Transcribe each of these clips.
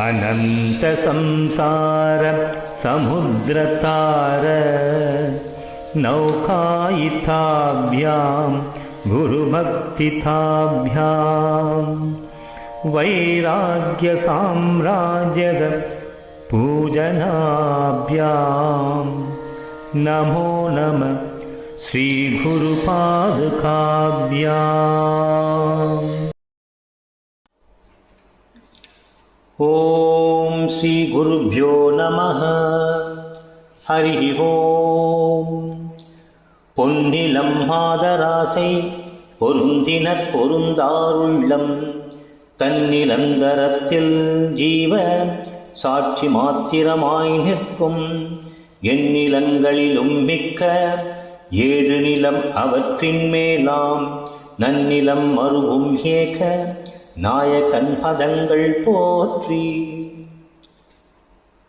अनंत संसार समुद्रतार नौकायिताभ्यां गुरुभक्तिताभ्यां वैराग्य साम्राज्यद पूजनाभ्यां नमो नमः श्री गुरुपादुकाभ्याम्। ओम श्री गुरुभ्यो नमः। हरि ओम। பொன்னிலம் மாதராசை பொருந்தினர் பொருந்தாருள்ளம் தன்னிலந்தரத்தில் ஜீவ சாட்சி மாத்திரமாய் நிற்கும் எந்நிலங்களிலும் மிக்க ஏழு நிலம் அவற்றின் மேலாம் நன்னிலம் மருவும் ஏக நாயகன் பதங்கள் போற்றி.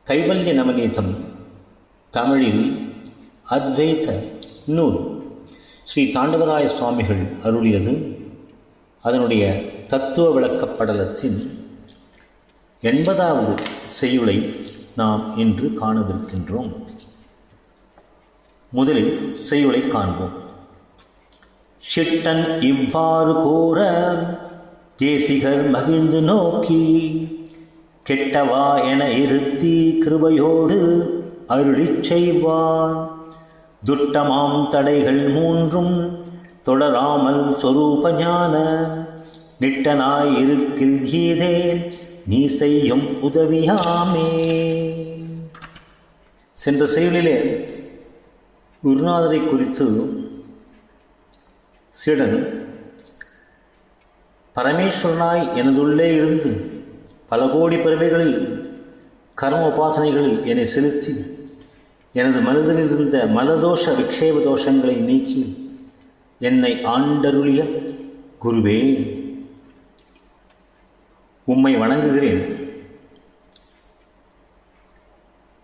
கைவல்ய நவநீதம் தமிழில் அத்வைத நூல் ஸ்ரீ தாண்டவராய சுவாமிகள் அருளியது. அதனுடைய தத்துவ விளக்கப்படலத்தின் 80வது செய்யுளை நாம் இன்று காணவிருக்கின்றோம். முதலில் செய்யுளை காண்போம். சிட்டன் இவ்வாறு கூற தேசிகர் மகிழ்ந்து நோக்கி கெட்டவா என இருத்தி கிருபையோடு அருளிச் செய்வார். துட்டமாம் தடைகள் மூன்றும் தொடராமல் சொரூப ஞான நிட்டனாய் இருக்கில் ஈதே நீ செய்யும் உதவியாமே. சென்ற செயலிலே குருநாதரை குறித்து சீடன் பரமேஸ்வரனாய் எனதுள்ளே இருந்து பல கோடி பிறவைகளில் கர்ம உபாசனைகளில் என்னை செலுத்தி எனது மனதில் இருந்த மலதோஷ விக்ஷேப தோஷங்களை நீக்கி என்னை ஆண்டருளிய குருவே, உம்மை வணங்குகிறேன்.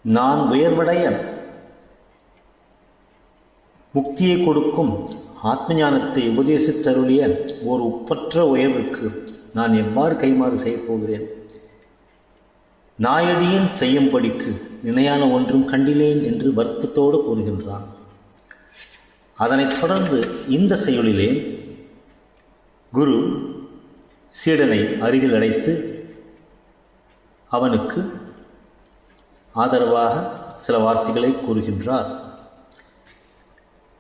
நான் உயர்வடைய முக்தியை கொடுக்கும் ஆத்ம ஞானத்தை உபதேசித்தருளிய ஓர் ஒப்பற்ற உயர்வுக்கு நான் எவ்வாறு கைமாறு செய்யப் போகிறேன்? நாயடியின் செய்யும்படிக்கு இணையான ஒன்றும் கண்டிலேன் என்று வருத்தத்தோடு கூறுகின்றான். அதனைத் தொடர்ந்து இந்த செயலிலே குரு சீடனை அருகில் அழைத்து அவனுக்கு ஆதரவாக சில வார்த்தைகளை கூறுகின்றார்.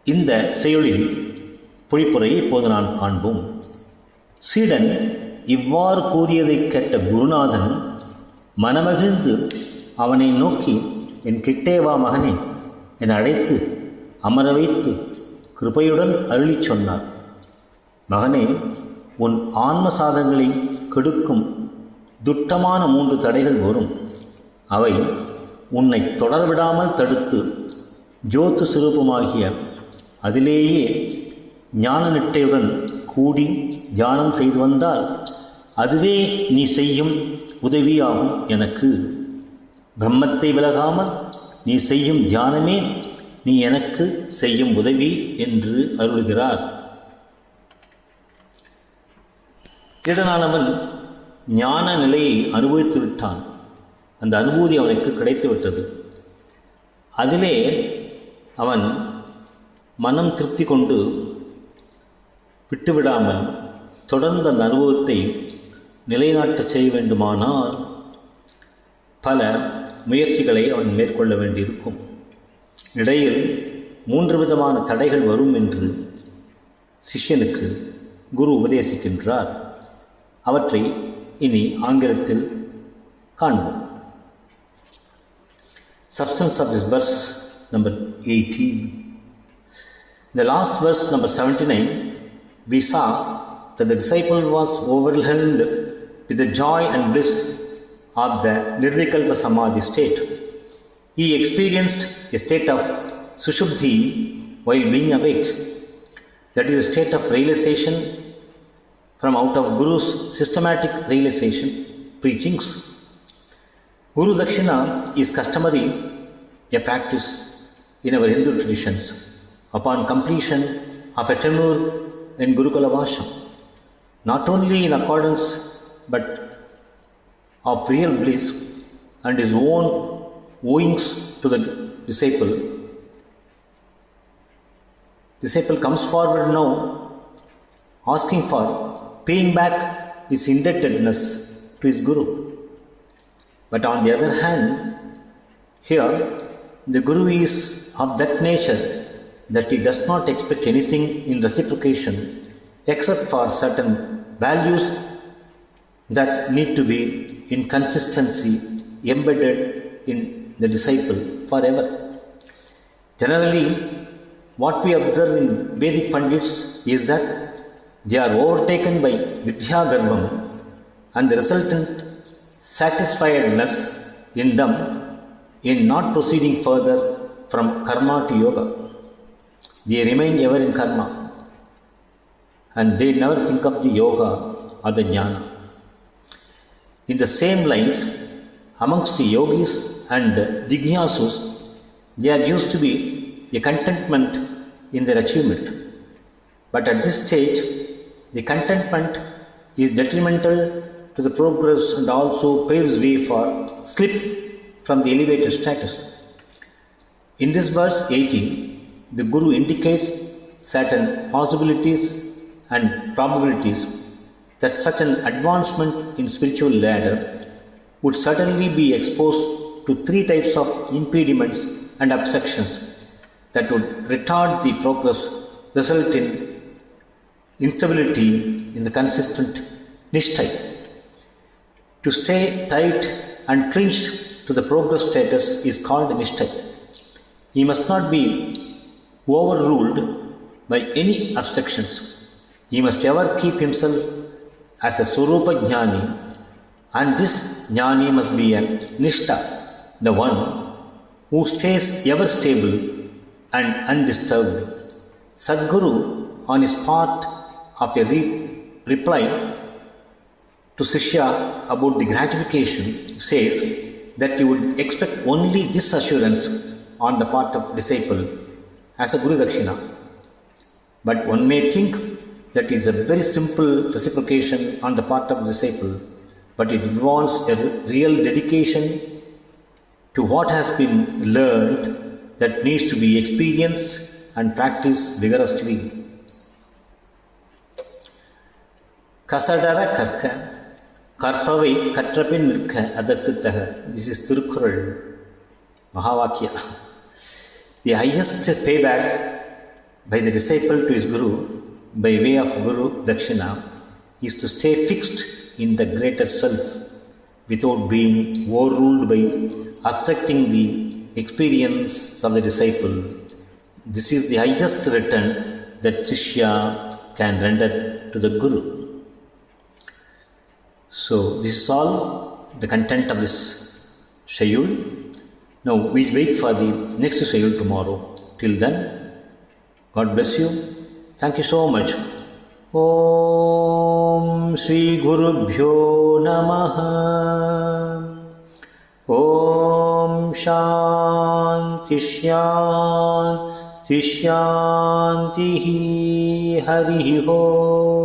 இந்த செயலில் பொழிப்புரையை இப்போது நான் காண்போம். சீடன் இவ்வாறு கூறியதை கேட்ட குருநாதன் மனமகிழ்ந்து அவனை நோக்கி, என் கிட்டே வா மகனே என அழைத்து அமர வைத்து கிருபையுடன் அருளிச் சொன்னார். மகனே, உன் ஆன்ம சாதங்களை கெடுக்கும் துட்டமான 3 தடைகள் வரும். அவை உன்னை தொடர்விடாமல் தடுத்து ஜோத்து சுரூபமாகிய அதிலேயே ஞான நிட்டையுடன் கூடி தியானம் செய்து வந்தால் அதுவே நீ செய்யும் உதவியாகும். எனக்கு பிரம்மத்தை விலகாமல் நீ செய்யும் தியானமே நீ எனக்கு செய்யும் உதவி என்று அருள்கிறார். சீடனானவன் ஞான நிலையை அனுபவித்து விட்டான். அந்த அனுபூதி அவனுக்கு கிடைத்துவிட்டது. அதிலே அவன் மனம் திருப்தி கொண்டு விட்டுவிடாமல் தொடர்ந்து அந்த அனுபவத்தை நிலைநாட்ட செய்ய வேண்டுமானால் பல முயற்சிகளை அவன் மேற்கொள்ள வேண்டியிருக்கும். இடையில் 3 விதமான தடைகள் வரும் என்று சிஷ்யனுக்கு குரு உபதேசிக்கின்றார். அவற்றை இனி ஆங்கிலத்தில் காண்போம். Substance of this verse number 18. In the last verse number 79, we saw that the disciple was overwhelmed with the joy and bliss of the Nirvikalpa Samadhi state. He experienced a state of Sushupti while being awake. That is a state of realization from out of Guru's systematic realization preachings. Guru Dakshina is customary a practice in our Hindu traditions upon completion of a tenure in Gurukula Vasha, not only in accordance but of real bliss and his own owings to the disciple, disciple comes forward now asking for paying back his indebtedness to his guru. But on the other hand, here the guru is of that nature that he does not expect anything in reciprocation except for certain values that need to be in consistency embedded in the disciple forever. Generally, what we observe in Vedic Pandits is that they are overtaken by Vidya Garvam and the resultant satisfiedness in them in not proceeding further from karma to yoga. They remain ever in karma and they never think of the yoga or the jnana. In the same lines, amongst the yogis and jignasus, there used to be a contentment in their achievement. But at this stage, the contentment is detrimental to the progress and also paves way for slip from the elevated status. In this verse 18, the Guru indicates certain possibilities and probabilities that such an advancement in spiritual ladder would certainly be exposed to three types of impediments and obstructions that would retard the progress, result in instability in the consistent nishtai. To stay tight and clinched to the progress status is called nishtai. He must not be overruled by any obstructions. He must ever keep himself as a Swarupa Jnani, and this Jnani must be a Nishta, the one who stays ever stable and undisturbed. Sadguru, on his part of a reply to Sishya about the gratification, says that you would expect only this assurance on the part of disciple as a Guru Dakshina. But one may think that it is a very simple reciprocation on the part of the disciple, but it involves a real dedication to what has been learned that needs to be experienced and practiced vigorously. Kasadara karka, karpavai katrapin nirka adakutaha. This is Thirukural Mahavakya. The highest payback by the disciple to his guru by way of Guru Dakshina is to stay fixed in the greater self without being overruled by attracting the experience of the disciple. This is the highest return that Shishya can render to the Guru. So, this is all the content of this schedule. Now, we'll wait for the next schedule tomorrow. Till then, God bless you. Thank you so much. Om Shri Guru Bhyo Namaha. Om Shanti Shanti Shanti Hari Om.